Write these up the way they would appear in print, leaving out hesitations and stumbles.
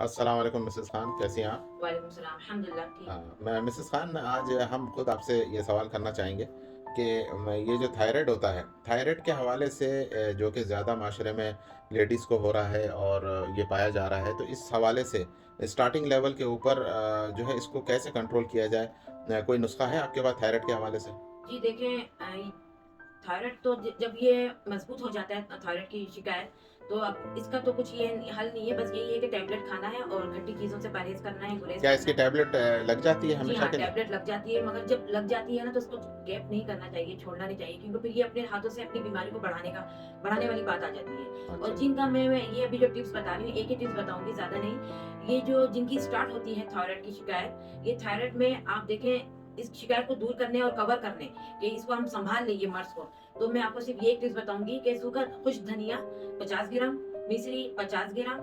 अस्सलाम वालेकुम मिसेस खान, कैसी हैं आप? वालेकुम सलाम, अल्हम्दुलिल्लाह ठीक। मैं मिसेस खान, आज हम खुद आपसे ये सवाल करना चाहेंगे कि ये जो थायराइड होता है, थायराइड के हवाले से जो कि ज़्यादा माशरे में लेडीज़ को हो रहा है और ये पाया जा रहा है, तो इस हवाले से स्टार्टिंग लेवल के ऊपर जो है इसको कैसे कंट्रोल किया जाए? कोई नुस्खा है आपके पास थायराइड के हवाले से? जी देखें थायराइड तो जब ये मजबूत हो जाता है थायराइड की शिकायत, तो अब इसका तो कुछ ये हल नहीं है, बस यही है कि टैबलेट खाना है और खट्टी चीज़ों से परहेज़ करना है, गुरेज़ क्या करना इसकी है। टैबलेट लग जाती है जी हमेशा हाँ, के लिए? टैबलेट लग जाती है, मगर जब लग जाती है ना तो उसको गैप नहीं करना चाहिए, छोड़ना नहीं चाहिए, क्योंकि फिर ये अपने हाथों से अपनी बीमारी को बढ़ाने वाली बात आ जाती है। और अच्छा। जिनका मैं ये अभी जो टिप्स बता रही हूँ, एक ही टिप्स बताऊँगी, ज़्यादा नहीं। ये जो जिनकी स्टार्ट होती है थायराइड की शिकायत, ये थायराइड में आप देखें इस शिकायत को दूर करने और कवर करने कि इसको हम सँभाल लें ये मर्ज़ को, तो मैं आपको सिर्फ़ ये एक टिप्स बताऊँगी कि सूखा खुश्क धनिया 50 ग्राम, मिश्री 50 ग्राम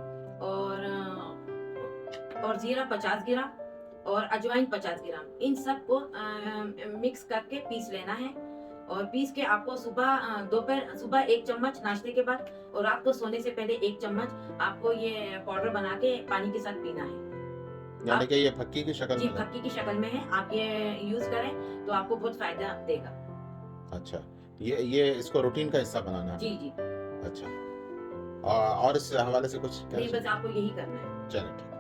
और ज़ीरा 50 ग्राम और अजवाइन 50 ग्राम, इन सबको मिक्स करके पीस लेना है। और पीस के आपको दोपहर सुबह 1 चम्मच नाश्ते के बाद और रात को सोने से पहले 1 चम्मच आपको ये पाउडर बना के पानी के साथ पीना है। यानी आप कि ये फक्की की शक्ल जी, में है? फक्की की शक्ल में है, आप ये यूज़ करें तो आपको बहुत फ़ायदा देगा। अच्छा, ये इसको रूटीन का हिस्सा बनाना है जी, हमें। जी। अच्छा। और इस हवाले से कुछ कहना नहीं, बस चाहेंगे? आपको यही करना है। चलें, ठीक।